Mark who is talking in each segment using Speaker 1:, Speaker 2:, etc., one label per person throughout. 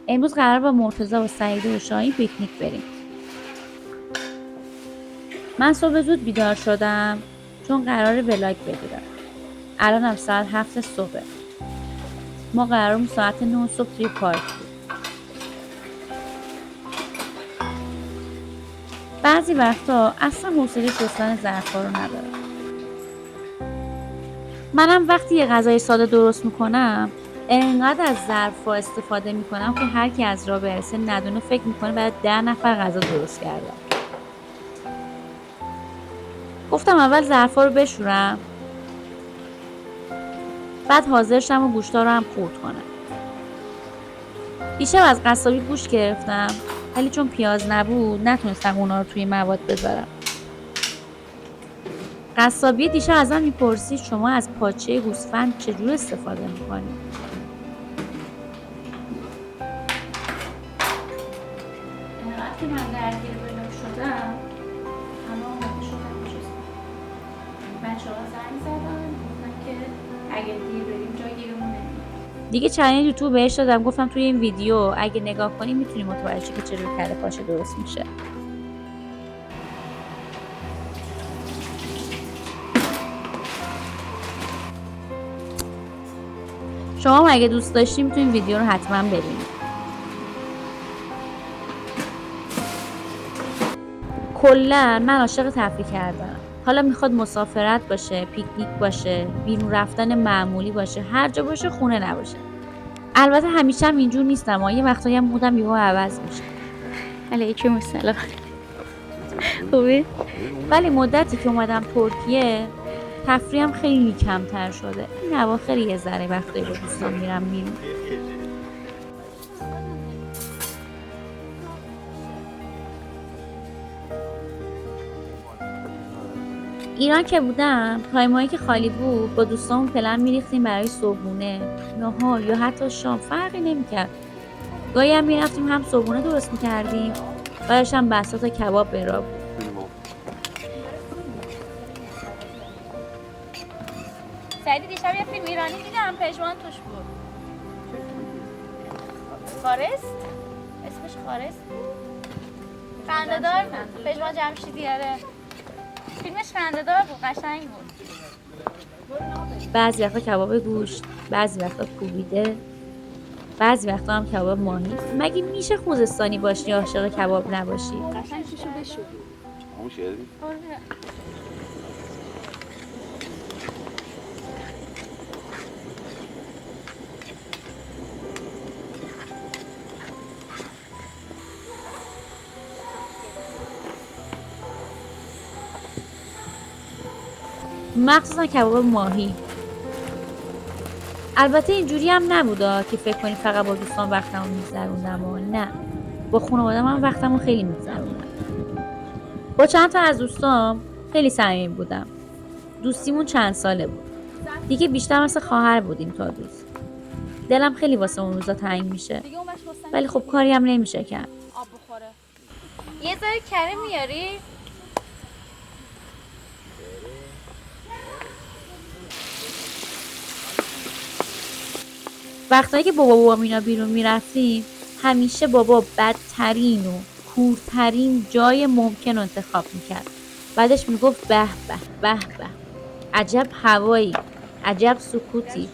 Speaker 1: امروز قرار با مرتضی و سعیده و شاهین پیکنیک بریم. من صبح زود بیدار شدم چون قرار ولاگ بگیرم. الانم ساعت 7 صبح. ما قرارمون ساعت 9 صبح توی پارک بود. بعضی وقتا اصلا حوصله شستن ظرفا رو ندارم. منم وقتی یه غذای ساده درست میکنم انقدر از ظرفا استفاده میکنم که هر کی از راه برسه ندونه فکر میکنه بعد 10 نفر غذا درست کردم. گفتم اول ظرفا رو بشورم، بعد حاضر شم و گوشتا رو هم خورد کنم. دیشب از قصابی گوشت گرفتم ولی چون پیاز نبود نتونستم اونا رو توی مواد بذارم. قصابی دیشب ازم میپرسید شما از پاچه گوسفند چجور استفاده میکنید؟ انقدر که من درگیر بلاگ شدم اما اومده شدم بشستم. بچه‌ها زنگ زدن گفتن که اگه دیر بریم جا گیرمون نمیاد. دیگه چنل یوتیوب بهش دادم، گفتم توی این ویدیو اگه نگاه کنی میتونی متوجه شی که چجور کره پاچه درست میشه. شما هم اگه دوست داشتیم تو این ویدیو رو حتما ببینید. کلا من عاشق تفریح کردم. حالا میخواد مسافرت باشه، پیکنیک باشه، بیرون رفتن معمولی باشه، هر جا باشه خونه نباشه. البته همیشه هم اینجور نیستم، یه وقتایی هم مودم یهو عوض میشه. علیکم السلام. خوبی؟ ولی مدتی که اومدم ترکیه تفریحم خیلی کمتر شده. این اواخر یه ذره وقتایی با دوستان میرم بیرون. ایران که بودم تایمایی که خالی بود با دوستامون پلن میریختیم برای صبحونه، نهار یا حتی شام، فرقی نمیکرد. گاهی هم میرفتیم هم صبحونه درست میکردیم بعدش هم بساط کباب به راه بود. سعیدی دیشب یه فیلم ایرانی دیدم پژمان توش بود. خارست؟ اسمش خارست بود؟ خنده‌دار بود. پژمان جمشیدی. آره فیلمش خنده‌دار بود، قشنگ بود. بعضی وقتا کباب گوشت، بعضی وقتا کوبیده، بعضی وقتا هم کباب ماهی. مگه میشه خوزستانی باشی عاشق کباب نباشی؟
Speaker 2: قشنگ شیشو بشو.
Speaker 3: همون شعری؟
Speaker 2: آره.
Speaker 1: مخصوصا کباب ماهی. البته اینجوری هم نبودا که فکر کنی فقط با دوستان وقتمو میگذروندم و نه، با خانواده‌م هم وقتمو خیلی میگذروندم. با چند تا از دوستام خیلی صمیمی بودم. دوستیمون چند ساله بود. دیگه بیشتر مثل خواهر بودیم تا دوست. دلم خیلی واسه اون روزا تنگ میشه.
Speaker 2: دیگه اون بچه واسه
Speaker 1: ولی خب کاری هم نمیشه کرد.
Speaker 2: آب بخوره. یه ذره کره میاری؟
Speaker 1: وقتایی که بابا مینا بیرون میرفتیم همیشه بابا بدترین و کورترین جای ممکن انتخاب میکرد. بعدش میگفت به به به به، عجب هوایی، عجب سکوتی.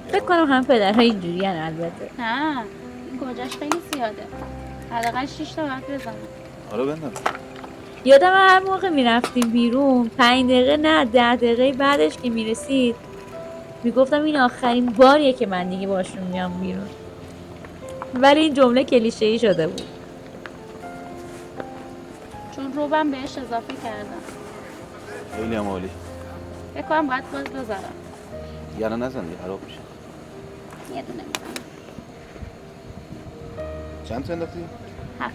Speaker 1: فکر کنم هم پدرها اینجوری هن. البته
Speaker 2: نه این گوجهش خیلی زیاده. حداقل 6 تا باید بزنم.
Speaker 3: آره بندم.
Speaker 1: یادم هر موقع میرفتیم بیرون 5 دقیقه نه 10 دقیقه بعدش که میرسید میگفتم این آخرین باریه که من دیگه باشون میام بیرون. ولی این جمله کلیشه‌ای شده بود.
Speaker 2: چون روبم بهش اضافه کردم.
Speaker 3: خیلی هم عالی.
Speaker 2: فکر کنم باید باز بذارم.
Speaker 3: یعنی نزن دیگه خراب میشه.
Speaker 2: یه دونه میزنم.
Speaker 3: چند تا انداختی؟
Speaker 2: 7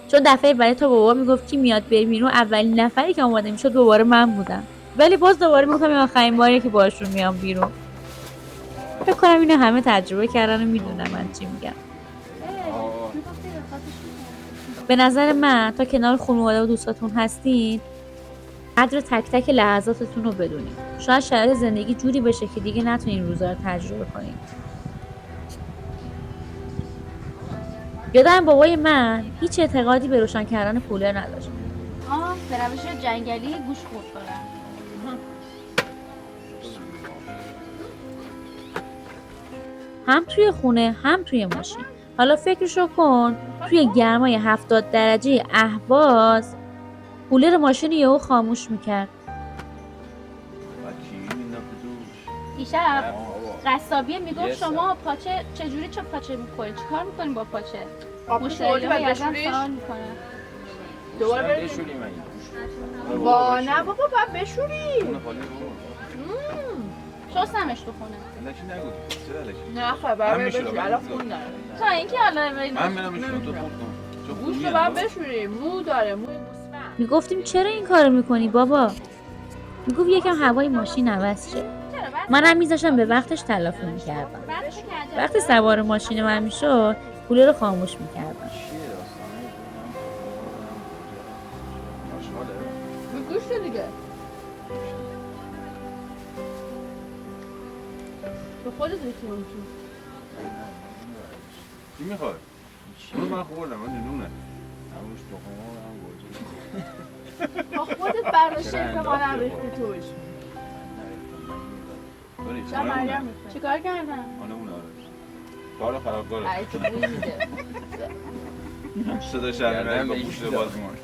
Speaker 1: چون دفعه بعدی تا بابا میگفت کی میاد بریم بیرون اولین نفری که اومده میشد دوباره من بودم. ولی باز دوباره میگفتم این آخرین باریه که باشون میام بیرون. فکر کنم اینو همه تجربه کردن و میدونم من چی میگم. به نظر من تا کنار خانواده و دوستاتون هستین قدر تک تک لحظاتتون رو بدونید. شاید شرایط زندگی جوری بشه که دیگه نتونین روزا رو تجربه کنین. یادم بابای من هیچ اعتقادی به روشن کردن کولر نداشت.
Speaker 2: به روش جنگلی گوش خورد کنم.
Speaker 1: هم توی خونه هم توی ماشین. حالا فکرشو کن، توی گرمای 70 درجه اهواز کولر ماشین یهو خاموش میکرد.
Speaker 3: بعد کیوی مینداخت توش.
Speaker 2: دیشب
Speaker 3: بابا.
Speaker 2: قصابیه میگفت
Speaker 3: یه
Speaker 2: شما پاچه چجوری چه پاچه میخورید؟ چیکار میکنین با پاچه؟
Speaker 4: آب
Speaker 2: مشتری
Speaker 4: خوردی بعد
Speaker 2: ها ازم
Speaker 4: بشوریش؟
Speaker 2: سوال میکنن.
Speaker 4: دوباره
Speaker 3: شاید
Speaker 4: بریم.
Speaker 3: بشوریم اگه.
Speaker 4: با نه بابا باید بشوری.
Speaker 3: خونه خالی بابا.
Speaker 2: شستمش تو خونه.
Speaker 3: الکی نگو. چرا الکی؟
Speaker 4: نه خبر
Speaker 3: من می‌شورم،
Speaker 4: بشوری
Speaker 3: من
Speaker 4: الان
Speaker 3: می‌شورم.
Speaker 4: خون داره.
Speaker 2: تا اینکه حالا بریم.
Speaker 3: من میرم میشونم تو خورد کن. چون
Speaker 4: گوشت
Speaker 3: خونیه،
Speaker 4: رو باید
Speaker 3: بابا.
Speaker 4: بشوری. مو داره موی گوسفند.
Speaker 1: میگفتیم چرا این کارو میکنی بابا؟ میگفت یکم هوای ماشین عوض شه.
Speaker 2: چرا بس؟
Speaker 1: منم میذاشم به وقتش تلافی میکردم.
Speaker 2: بس که عجله
Speaker 1: وقتی سوار ماشین من میشد کولر رو خاموش میکردم.
Speaker 3: چیه داستانه؟ آشغاله؟
Speaker 4: به گوشت دیگه. به خودت بتونی.
Speaker 3: چی میخوای؟ اونو من خوردم، من نونه. همونش تخمه هم گوجه.
Speaker 4: با خودت برداشته که ما نریختی توش. چه مریم میخوای؟
Speaker 2: چیکار کردم؟
Speaker 3: آنه اون آره. کارو خرابکاره.
Speaker 4: ای تو بوی میده.
Speaker 3: صدا شرمنده با گوشت باز می‌مونه.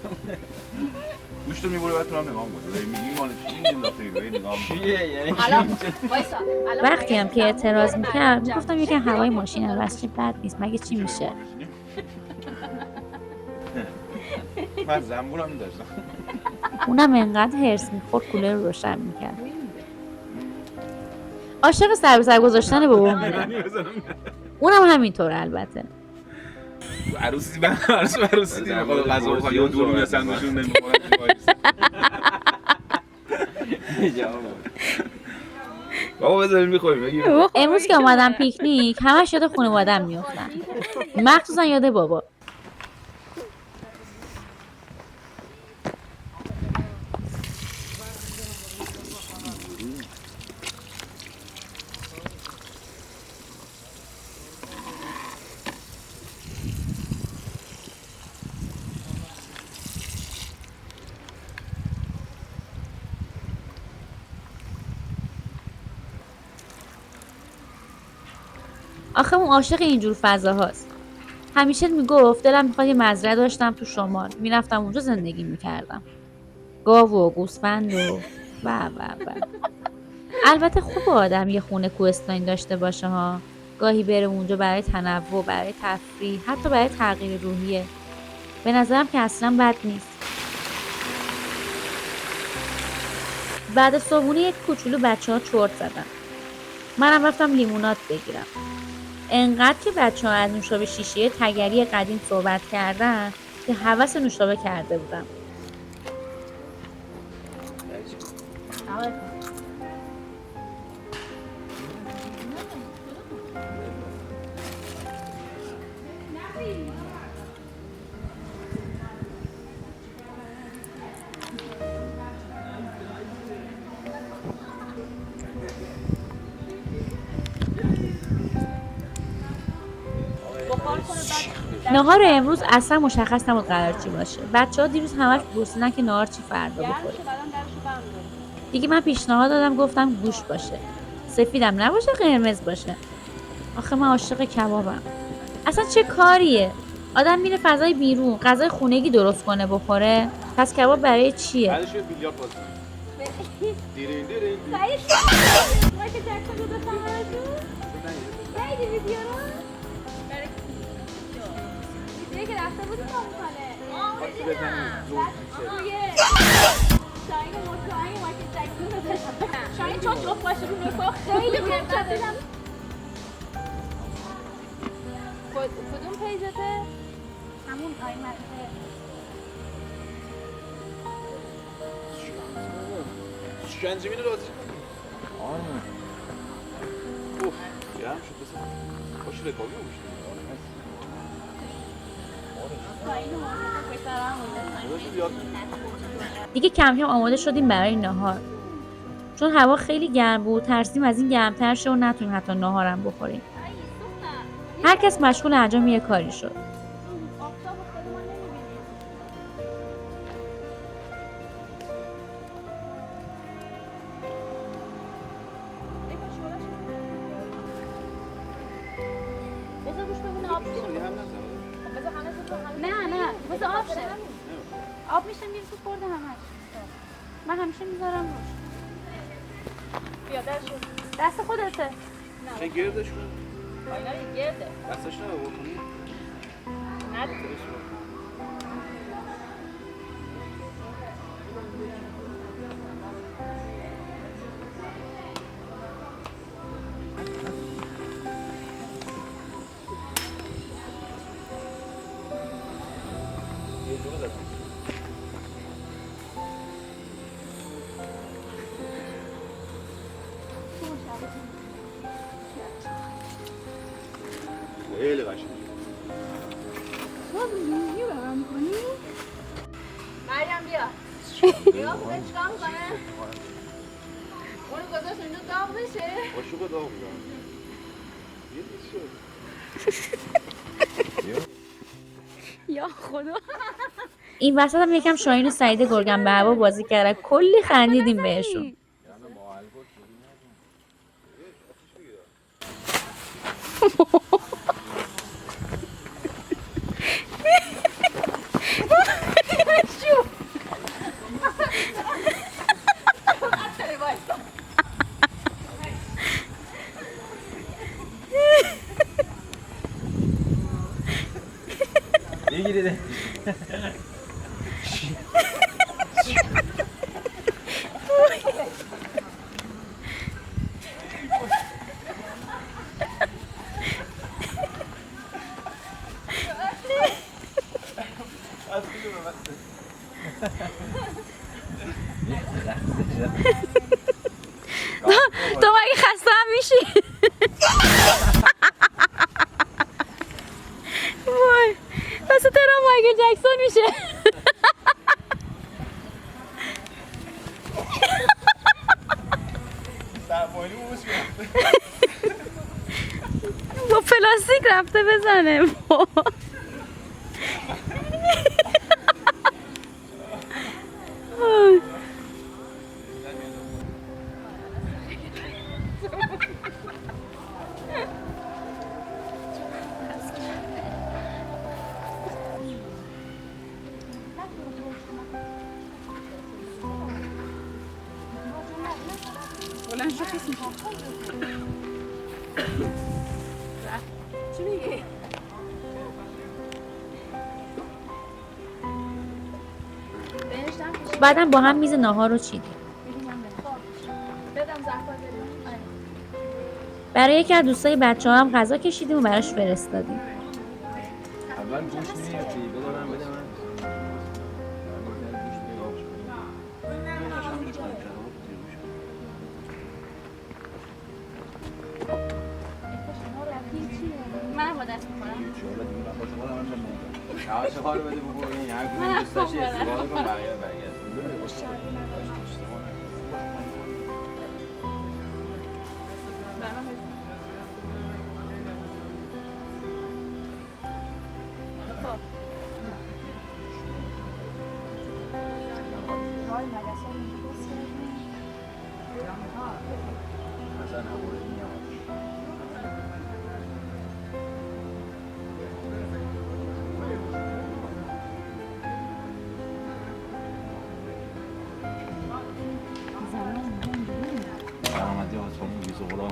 Speaker 3: گوشت رو می‌بره بعد تو هم نگاه می‌کنی. میگی مال چی این انداختی به نگاه چیه یعنی
Speaker 4: الان وایسا.
Speaker 1: وقتی هم که اعتراض میکرد میگفتم یکم هوای ماشین عوض شه بد نیست، مگه چی میشه؟
Speaker 3: من زنبورم داشتم.
Speaker 1: اونم انقدر هرس میخورد کولر رو روشن میکرد. عاشق سر به سر گذاشتن بابام بودم. اونم همینطور البته.
Speaker 3: عروسی عروسی میخواد غذا بخواد یا دور یا سندویچ نمیخواد. بابا بذار میخوریم بگیم.
Speaker 1: امروز که اومدم پیکنیک همش یاد خانواده‌ام میافتم، مخصوصا یاد بابا. آخه اون عاشق اینجور فضاهاست. همیشه میگفت دلم میخواد یه مزرعه داشتم تو شمال، میرفتم اونجا زندگی میکردم، گاو و گوسفند و البته خوب آدم یه خونه کوهستانی داشته باشه ها، گاهی بره اونجا برای تنوع، برای تفریح، حتی برای تغییر روحیه. به نظرم که اصلا بد نیست. بعد صبحونه یک کوچولو بچه‌ها چرت زدن. منم رفتم لیموناد بگیرم. انقدر که بچه‌ها از نوشابه شیشه تگری قدیم صحبت کردن که هوس نوشابه کرده بودم. نهار امروز اصلا مشخص نبود قرار چی باشه. بچه‌ها دیروز همش پرسیدن که نهار چی فردا بخوریم. دیگه من پیشنهاد دادم، گفتم گوش باشه، سفیدم نباشه، قرمز باشه. آخه من عاشق کبابم. اصلا چه کاریه؟ آدم میره فضای بیرون غذای خونگی درست کنه بخوره، پس کباب برای چیه؟
Speaker 3: بعدش بیلیارد بازی کنیم. دیرین دیرین.
Speaker 2: شاید چون جفت باشه رو نفاق خیلی مرتبه. کدوم پیجته؟ همون قایمته.
Speaker 3: شکنجه مینو راضی کنیم. آره. اوف. گرم شد بسه. باشه رکابی بوشید.
Speaker 1: دیگه کم کم آماده شدیم برای نهار. چون هوا خیلی گرم بود ترسیدیم از این گرمتر شه و نتونیم حتی نهارم بخوریم. هر کس مشغول انجام یه کاری شد.
Speaker 2: نه بذار آب شه. آب میشه میره تو خورده همش. من همیشه میذارم روش.
Speaker 4: بیا
Speaker 2: دست خودته.
Speaker 3: چه گردش کن؟
Speaker 4: اینا یه گرده.
Speaker 3: دستش نه بکنی؟
Speaker 4: نه
Speaker 3: یه جوره زدم. خیلی قشنگه.
Speaker 4: مریم بیا. بیا خودت چیکار میکنه؟ اونو گذاشت اونجا داغ بشه.
Speaker 3: قاشق داغ می‌کنم. یه چیز شد.
Speaker 2: یا خدا.
Speaker 1: این وسط هم یکم شاهین و سعید گرگم به هوا بازی کردن، کلی خندیدیم بهشون.
Speaker 3: بگیرید.
Speaker 1: تو مگه خسته هم میشی؟ وای پس ترا مایکل جکسون میشه.
Speaker 3: سرپایینی موش
Speaker 1: با پلاستیک رفته بزنه.
Speaker 2: بلند شو خیس میشه.
Speaker 4: چی میگی؟
Speaker 1: بعدم با هم میز ناهار رو چیدیم.
Speaker 4: بدم زعفر بدم.
Speaker 1: برای یکی از دوستای بچه‌ها هم غذا کشیدیم و براش فرستادیم.
Speaker 3: اول گوش می‌گیری بدارم بده من.
Speaker 2: من با دست میخورم.
Speaker 3: شما رو بده بخورین هر کدوم دوست داشتی استفاده کن بقیه برگرد. درآمدی آسمون ویزو خدا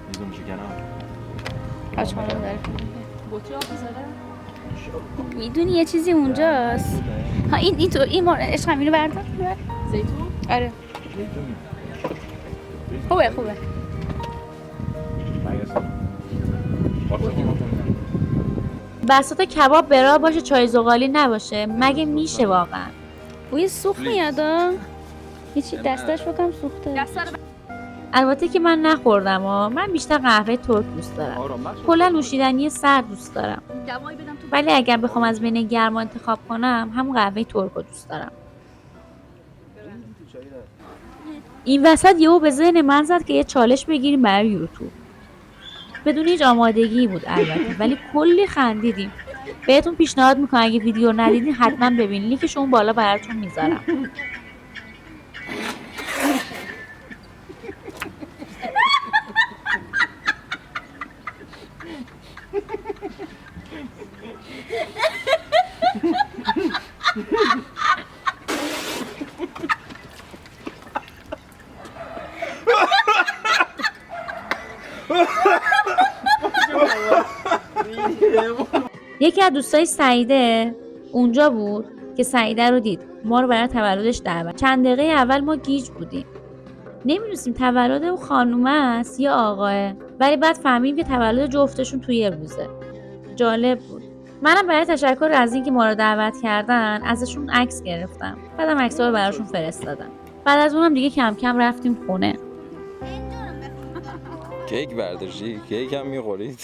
Speaker 3: ویزو میشه کنم
Speaker 2: آچمانم داره. بطری آب بذاره؟ میدونی یه چیزی اونجاست. ها این تو این عشق اینو بردار.
Speaker 4: زیتون؟
Speaker 2: آره. خوبه.
Speaker 1: بساط کباب برا باشه چای زغالی نباشه مگه میشه واقعا؟
Speaker 2: بوی سوخت میاد. یه چی دستش بکنم سوخته.
Speaker 1: البته که من نخوردم من بیشتر قهوه ترک دوست دارم. کلا نوشیدنی سرد دوست دارم.
Speaker 2: دوایی بدم تو.
Speaker 1: ولی اگر بخوام از بین گرما انتخاب کنم همون قهوه ترک رو دوست دارم. این وسط یهو به ذهن من زد که یه چالش بگیریم برای یوتیوب. بدون هیچ آمادگی بود البته ولی کلی خندیدیم. بهتون پیشنهاد میکنم اگه ویدیو رو ندیدین حتما ببینین، لینکش اون بالا براتون میذارم. یکی از دوستای سعیده اونجا بود که سعیده رو دید، ما رو برای تولدش دعوت. چند دقیقه اول ما گیج بودیم، نمیدونستیم تولد اون خانومه است یا آقاه، ولی بعد فهمیدیم که تولد جفتشون توی یه روزه. جالب بود. منم برای تشکر از اینکه ما رو دعوت کردن ازشون عکس گرفتم، بعدم عکس‌ها رو براشون فرستادم. بعد از اونم دیگه کم کم رفتیم خونه.
Speaker 5: کیک برداشتی؟ کیک هم میخورید؟